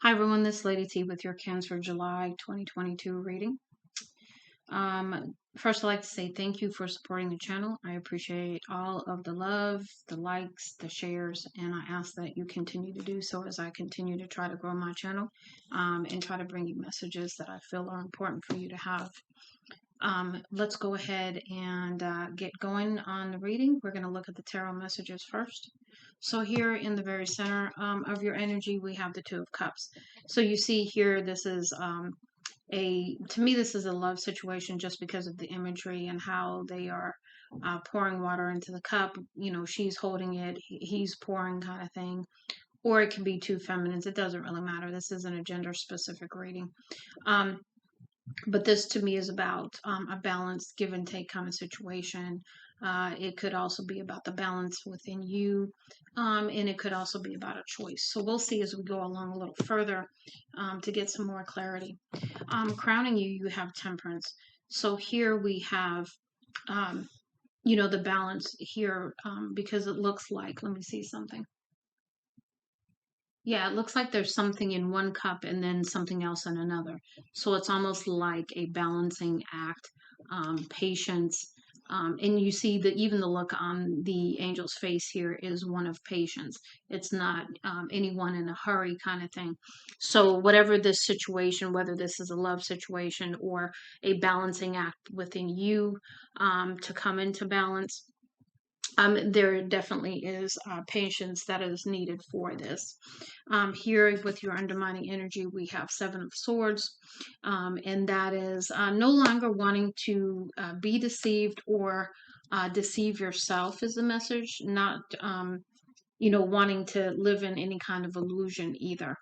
Hi everyone, this is Lady T with your Cancer July 2022 reading. First I'd like to say thank you for supporting the channel. I appreciate all of the love, the likes, the shares, and I ask that you continue to do so as I continue to try to grow my channel and try to bring you messages that I feel are important for you to have. Let's go ahead and get going on the reading. We're going to look at the tarot messages first. So here in the very center of your energy, we have the Two of Cups. So you see here, this is to me, this is a love situation just because of the imagery and how they are pouring water into the cup. You know, she's holding it, he's pouring kind of thing. Or it can be two feminines. It doesn't really matter. This isn't a gender specific reading. But this to me is about a balanced give and take kind of situation. It could also be about the balance within you, and it could also be about a choice. So we'll see as we go along a little further to get some more clarity. Crowning you, you have Temperance. So here we have, um, the balance here because it looks like, let me see something. Yeah, it looks like there's something in one cup and then something else in another. So it's almost like a balancing act, patience. And you see that even the look on the angel's face here is one of patience. It's not anyone in a hurry kind of thing. So whatever this situation, whether this is a love situation or a balancing act within you to come into balance, there definitely is patience that is needed for this. Here with your undermining energy, we have Seven of Swords, and that is no longer wanting to be deceived or deceive yourself is the message, not, wanting to live in any kind of illusion either.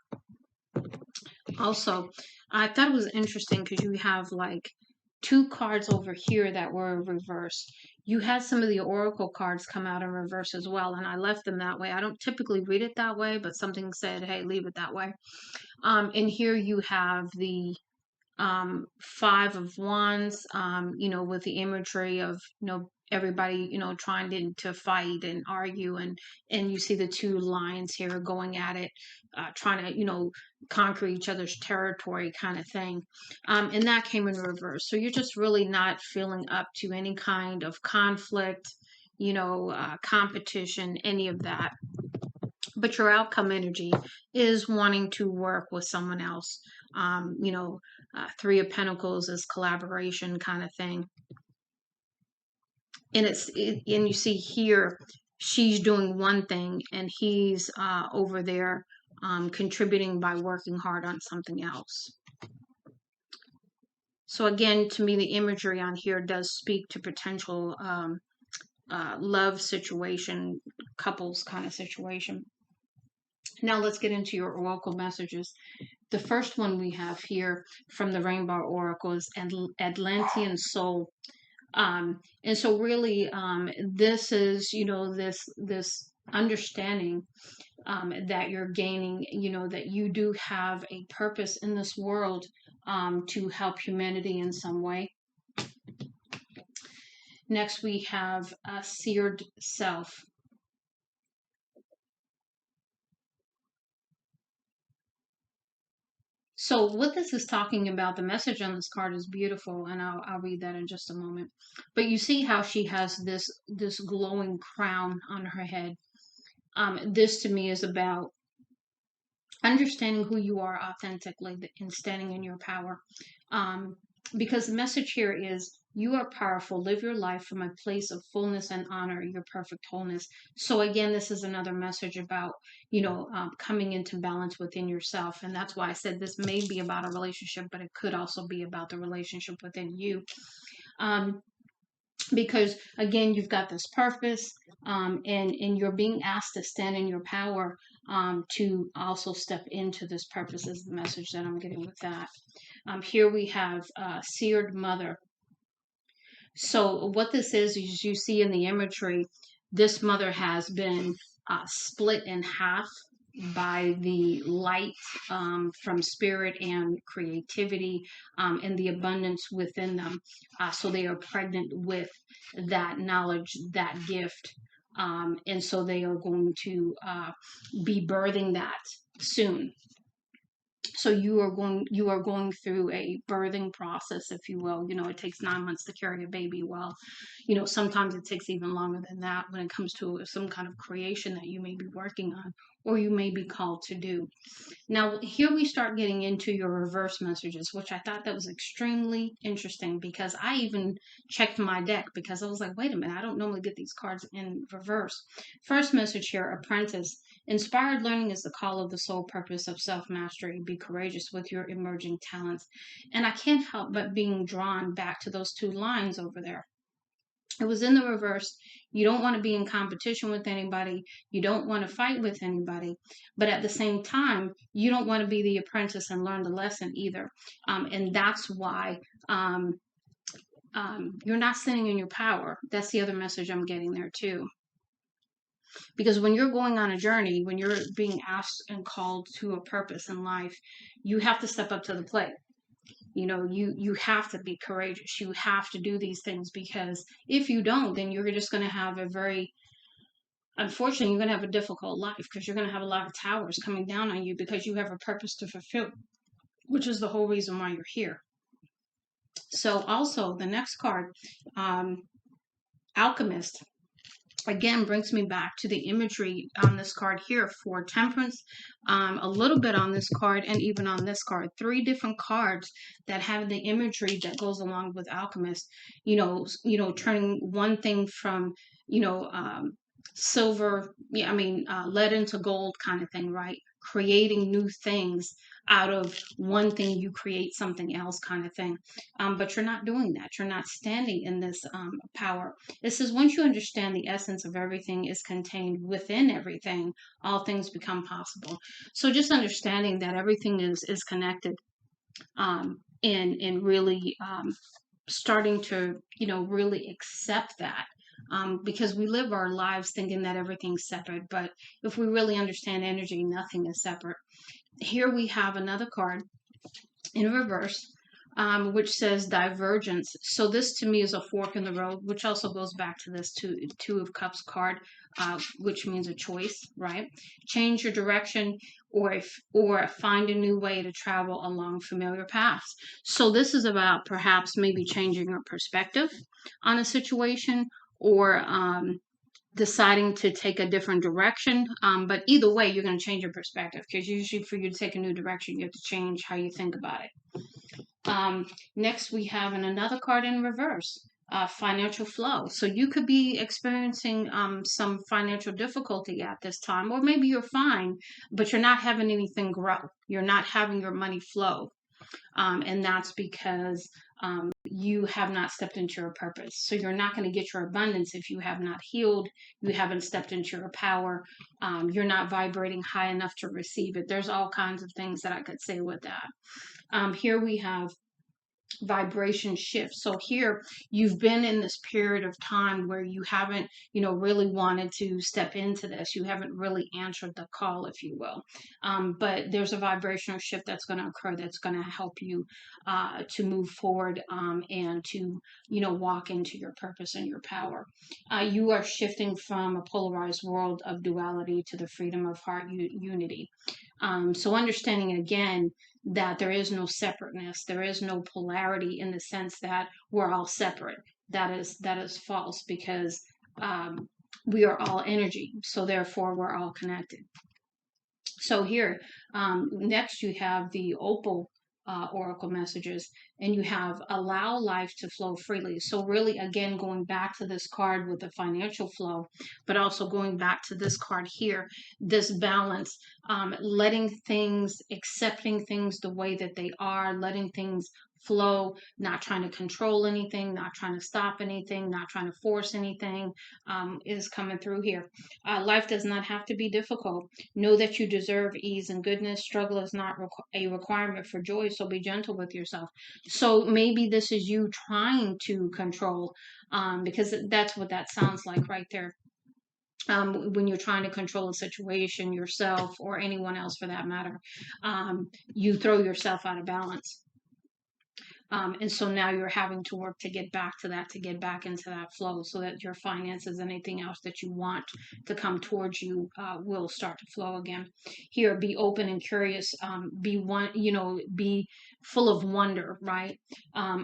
Also, I thought it was interesting because you have like two cards over here that were reversed. You had some of the oracle cards come out in reverse as well, and I left them that way. I don't typically read it that way, but something said, hey, leave it that way. And here you have the Five of Wands, with the imagery of, everybody, trying to fight and argue, and you see the two lions here going at it, trying to, conquer each other's territory kind of thing. And that came in reverse. So you're just really not feeling up to any kind of conflict, competition, any of that. But your outcome energy is wanting to work with someone else. Three of Pentacles is collaboration kind of thing. And and you see here, she's doing one thing and he's over there contributing by working hard on something else. So again, to me, the imagery on here does speak to potential love situation, couples kind of situation. Now let's get into your oracle messages. The first one we have here from the Rainbow Oracle is Atlantean Soul. And so really, this is, this understanding that you're gaining, that you do have a purpose in this world to help humanity in some way. Next, we have a seared self. So what this is talking about, the message on this card is beautiful, and I'll read that in just a moment. But you see how she has this glowing crown on her head. This to me is about understanding who you are authentically and standing in your power. Because the message here is you are powerful. Live your life from a place of fullness and honor, your perfect wholeness. So again, this is another message about, coming into balance within yourself. And that's why I said this may be about a relationship, but it could also be about the relationship within you. Because again, you've got this purpose, and you're being asked to stand in your power, to also step into this purpose is the message that I'm getting with that. Here we have seared mother. So what this is you see in the imagery, this mother has been split in half by the light from spirit and creativity, and the abundance within them. So they are pregnant with that knowledge, that gift. And so they are going to be birthing that soon. So you are going through a birthing process, if you will. It takes 9 months to carry a baby. Well, sometimes it takes even longer than that when it comes to some kind of creation that you may be working on or you may be called to do. Now, here we start getting into your reverse messages, which I thought that was extremely interesting because I even checked my deck because I was like, wait a minute, I don't normally get these cards in reverse. First message here, apprentice. Inspired learning is the call of the sole purpose of self mastery. Be courageous with your emerging talents. And I can't help but being drawn back to those two lines over there. It was in the reverse. You don't want to be in competition with anybody. You don't want to fight with anybody. But at the same time, you don't want to be the apprentice and learn the lesson either. And that's why you're not sitting in your power. That's the other message I'm getting there too. Because when you're going on a journey, when you're being asked and called to a purpose in life, you have to step up to the plate. You have to be courageous. You have to do these things, because if you don't, then you're just going to have a very unfortunately, you're going to have a difficult life, because you're going to have a lot of towers coming down on you because you have a purpose to fulfill, which is the whole reason why you're here. So also the next card, alchemist, again brings me back to the imagery on this card here for temperance, a little bit on this card, and even on this card. Three different cards that have the imagery that goes along with alchemist. Turning one thing from silver, yeah, lead into gold kind of thing, right? Creating new things out of one thing, you create something else kind of thing. But you're not doing that. You're not standing in this power. It says, once you understand the essence of everything is contained within everything, all things become possible. So just understanding that everything is connected, and really starting to, really accept that. Because we live our lives thinking that everything's separate, but if we really understand energy, nothing is separate. Here we have another card in reverse, which says divergence. So this to me is a fork in the road, which also goes back to this two of cups card, which means a choice, right? Change your direction, or find a new way to travel along familiar paths. So this is about perhaps maybe changing your perspective on a situation, or deciding to take a different direction. But either way, you're going to change your perspective, because usually for you to take a new direction, you have to change how you think about it. Next, we have another card in reverse, financial flow. So you could be experiencing some financial difficulty at this time, or maybe you're fine, but you're not having anything grow. You're not having your money flow. And that's because you have not stepped into your purpose. So you're not going to get your abundance if you have not healed, you haven't stepped into your power, you're not vibrating high enough to receive it. There's all kinds of things that I could say with that. Here we have vibration shift. So here you've been in this period of time where you haven't, really wanted to step into this. You haven't really answered the call, if you will. But there's a vibrational shift that's going to occur that's going to help you to move forward, and to, walk into your purpose and your power. You are shifting from a polarized world of duality to the freedom of heart unity. So understanding again that there is no separateness, there is no polarity in the sense that we're all separate. That is false, because we are all energy, so therefore we're all connected. So here, next you have the opal oracle messages, and you have allow life to flow freely. So really, again, going back to this card with the financial flow, but also going back to this card here, this balance, letting things, accepting things the way that they are, letting things flow, not trying to control anything, not trying to stop anything, not trying to force anything, is coming through here. Life does not have to be difficult. Know that you deserve ease and goodness. Struggle is not a requirement for joy, so be gentle with yourself. So maybe this is you trying to control, because that's what that sounds like right there. When you're trying to control a situation, yourself, or anyone else for that matter, you throw yourself out of balance. And so now you're having to work to get back to that, to get back into that flow, so that your finances, anything else that you want to come towards you, will start to flow again. Here, be open and curious. Be one, be full of wonder, right?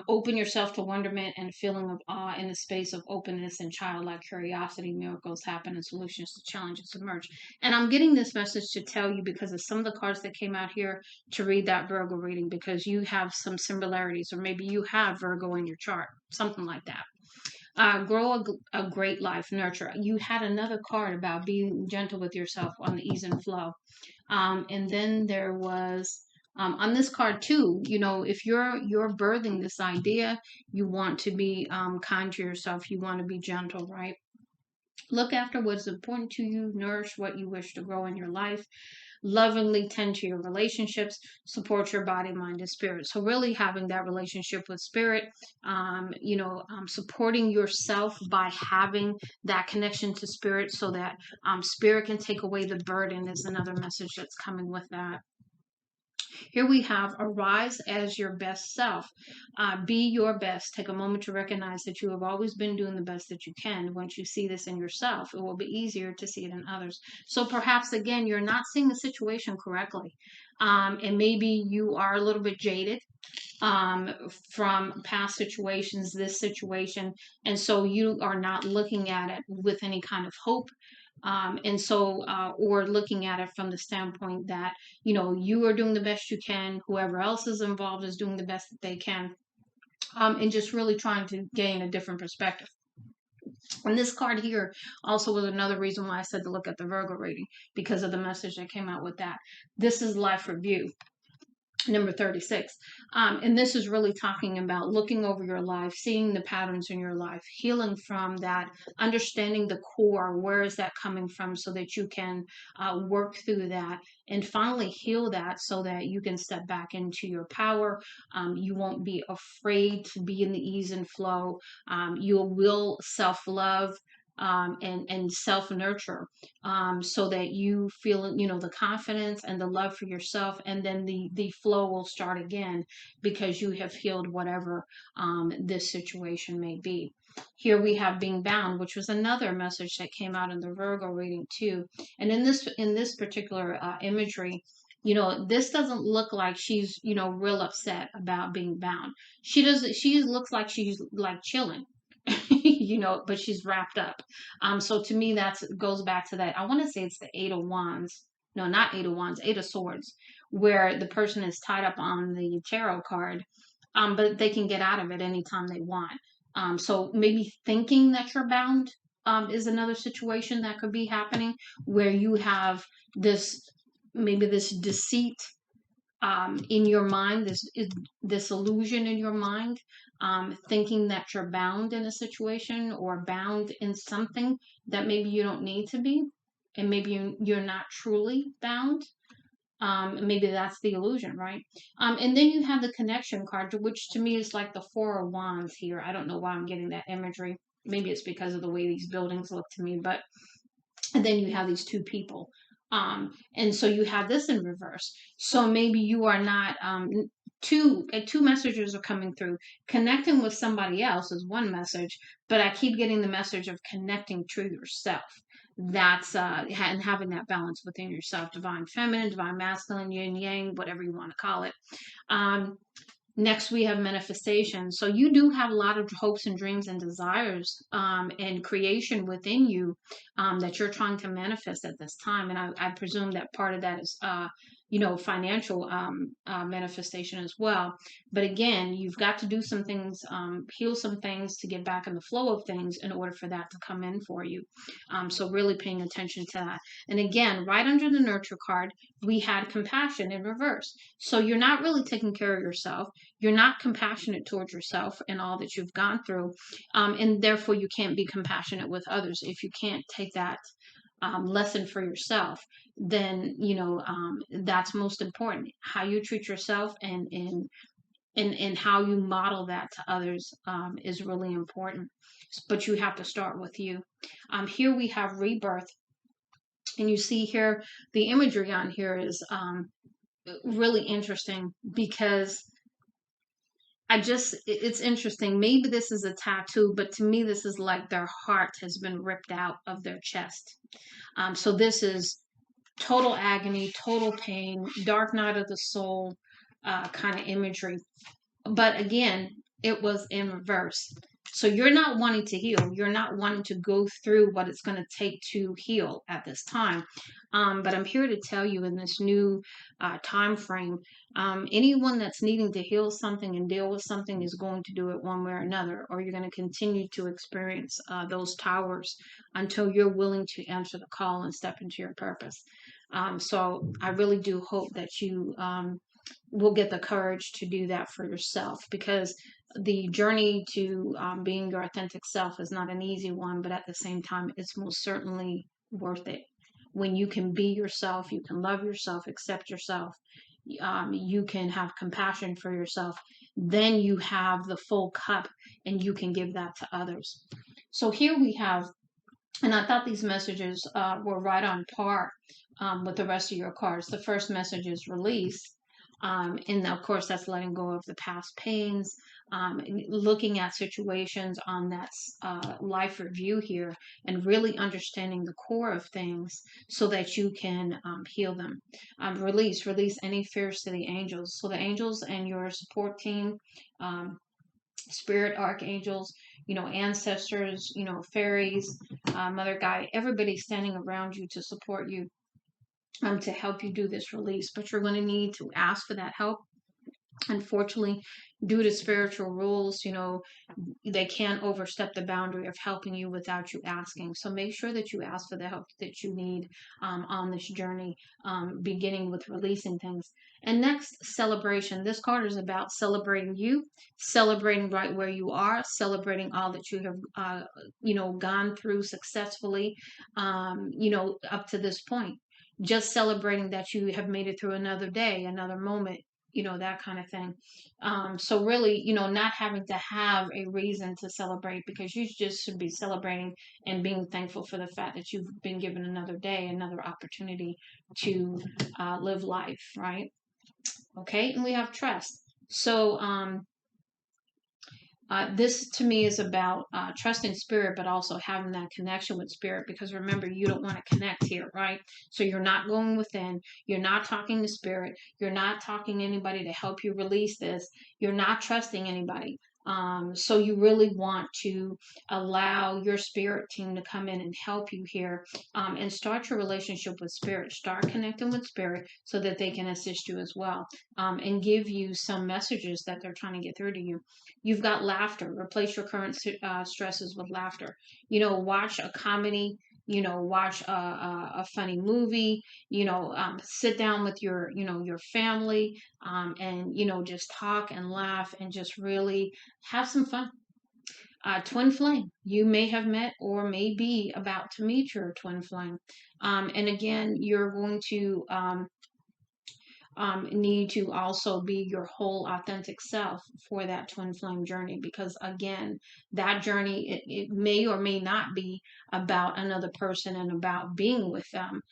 Open yourself to wonderment and feeling of awe in the space of openness and childlike curiosity. Miracles happen and solutions to challenges emerge. And I'm getting this message to tell you because of some of the cards that came out here, to read that Virgo reading, because you have some similarities, or maybe you have Virgo in your chart, something like that. Grow a great life, nurture. You had another card about being gentle with yourself on the ease and flow. And then there was on this card too, if you're birthing this idea, you want to be kind to yourself, you want to be gentle, right? Look after what's important to you, nourish what you wish to grow in your life, lovingly tend to your relationships, support your body, mind, and spirit. So really having that relationship with spirit, supporting yourself by having that connection to spirit, so that spirit can take away the burden, is another message that's coming with that. Here we have arise as your best self. Be your best. Take a moment to recognize that you have always been doing the best that you can. Once you see this in yourself, it will be easier to see it in others. So perhaps, again, you're not seeing the situation correctly. And maybe you are a little bit jaded from past situations, this situation. And so you are not looking at it with any kind of hope. Or looking at it from the standpoint that, you are doing the best you can, whoever else is involved is doing the best that they can, and just really trying to gain a different perspective. And this card here also was another reason why I said to look at the Virgo reading, because of the message that came out with that. This is life review, number 36. And this is really talking about looking over your life, seeing the patterns in your life, healing from that, understanding the core, where is that coming from, so that you can work through that and finally heal that, so that you can step back into your power. You won't be afraid to be in the ease and flow. You will self-love, and self-nurture, so that you feel, the confidence and the love for yourself, and then the flow will start again, because you have healed whatever this situation may be. Here we have being bound, which was another message that came out in the Virgo reading too. And in this particular imagery, this doesn't look like she's, real upset about being bound. She looks like she's like chilling. But she's wrapped up. So to me, that goes back to that. I want to say it's the Eight of Wands. No, not Eight of Wands, Eight of Swords, where the person is tied up on the tarot card, but they can get out of it anytime they want. So maybe thinking that you're bound is another situation that could be happening, where you have this deceit in your mind, this illusion in your mind, thinking that you're bound in a situation or bound in something that maybe you don't need to be, and maybe you're not truly bound. Maybe that's the illusion, right? And then you have the connection card, which to me is like the Four of Wands here. I don't know why I'm getting that imagery. Maybe it's because of the way these buildings look to me, but and then you have these two people, and so you have this in reverse. So maybe you are not, two messages are coming through. Connecting with somebody else is one message, but I keep getting the message of connecting to yourself. That's and having that balance within yourself, divine feminine, divine masculine, yin yang, whatever you want to call it. Next, we have manifestation. So you do have a lot of hopes and dreams and desires, and creation within you, that you're trying to manifest at this time. And I presume that part of that is, financial manifestation as well. But again, you've got to do some things, heal some things to get back in the flow of things in order for that to come in for you. So really paying attention to that. And again, right under the nurture card, we had compassion in reverse. So you're not really taking care of yourself. You're not compassionate towards yourself and all that you've gone through. And therefore, you can't be compassionate with others. If you can't take that lesson for yourself, then, that's most important. How you treat yourself, and how you model that to others, is really important. But you have to start with you. Here we have rebirth. And you see here, the imagery on here is really interesting, because it's interesting. Maybe this is a tattoo, but to me, this is like their heart has been ripped out of their chest. So this is total agony, total pain, dark night of the soul kind of imagery. But again, it was in reverse. So you're not wanting to heal. You're not wanting to go through what it's going to take to heal at this time. But I'm here to tell you in this new time frame, anyone that's needing to heal something and deal with something is going to do it one way or another, or you're going to continue to experience those towers until you're willing to answer the call and step into your purpose. So I really do hope that you will get the courage to do that for yourself, because the journey to being your authentic self is not an easy one, but at the same time, it's most certainly worth it. When you can be yourself, you can love yourself, accept yourself, you can have compassion for yourself, then you have the full cup and you can give that to others. So here we have, and I thought these messages were right on par with the rest of your cards. The first message is release. And of course, that's letting go of the past pains, looking at situations on that life review here, and really understanding the core of things so that you can heal them. Release any fears to the angels. So the angels and your support team, spirit archangels, ancestors, fairies, mother guide, everybody standing around you to support you, to help you do this release. But you're going to need to ask for that help. Unfortunately, due to spiritual rules, they can't overstep the boundary of helping you without you asking. So make sure that you ask for the help that you need on this journey, beginning with releasing things. And next, celebration. This card is about celebrating you, celebrating right where you are, celebrating all that you have, gone through successfully, up to this point. Just celebrating that you have made it through another day, another moment, that kind of thing. So really, not having to have a reason to celebrate, because you just should be celebrating and being thankful for the fact that you've been given another day, another opportunity to live life, right? Okay, and we have trust. So this to me is about trusting spirit, but also having that connection with spirit, because remember, you don't want to connect here, right? So you're not going within, you're not talking to spirit, you're not talking to anybody to help you release this, you're not trusting anybody. So you really want to allow your spirit team to come in and help you here, and start your relationship with spirit. Start connecting with spirit so that they can assist you as well, and give you some messages that they're trying to get through to you. You've got laughter. Replace your current stresses with laughter. Watch a comedy. Watch a funny movie. Sit down with your family, and just talk and laugh and just really have some fun. Twin flame. You may have met or may be about to meet your twin flame. And again, you're going to need to also be your whole authentic self for that twin flame journey, because again, that journey, it may or may not be about another person and about being with them,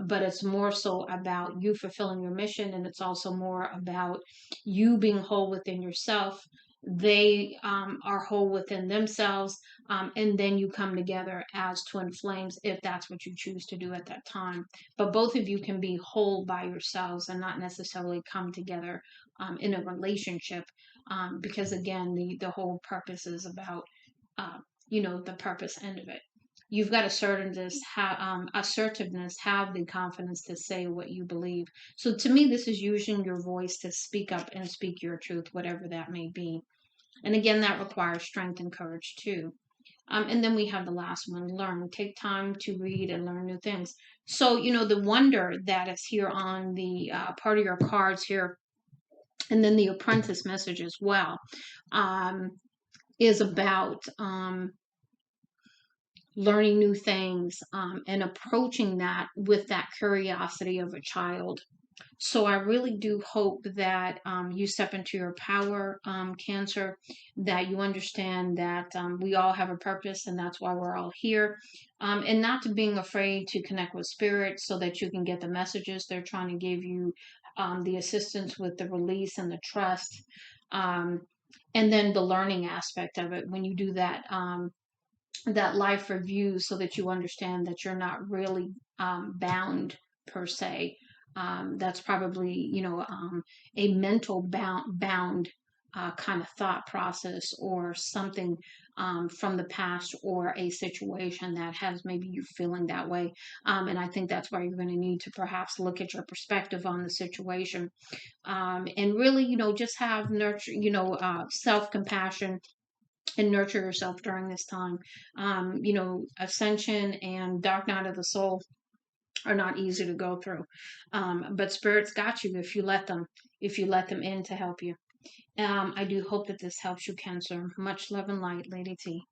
but it's more so about you fulfilling your mission, and it's also more about you being whole within yourself. They are whole within themselves, and then you come together as twin flames if that's what you choose to do at that time. But both of you can be whole by yourselves and not necessarily come together in a relationship, because again, the whole purpose is about the purpose end of it. You've got assertiveness, have the confidence to say what you believe. So to me, this is using your voice to speak up and speak your truth, whatever that may be. And again, that requires strength and courage too. And then we have the last one, learn. Take time to read and learn new things. So, the wonder that is here on the part of your cards here, and then the apprentice message as well, is about learning new things, and approaching that with that curiosity of a child. So I really do hope that you step into your power, Cancer, that you understand that we all have a purpose, and that's why we're all here. And not to being afraid to connect with spirit so that you can get the messages they're trying to give you, the assistance with the release and the trust. And then the learning aspect of it when you do that, that life review, so that you understand that you're not really bound per se. That's probably, a mental bound kind of thought process, or something from the past, or a situation that has maybe you feeling that way. And I think that's why you're going to need to perhaps look at your perspective on the situation, and really, just have nurture, self compassion, and nurture yourself during this time. Ascension and dark night of the soul are not easy to go through, but spirits got you if you let them, in to help you. I do hope that this helps you, Cancer. Much love and light, Lady T.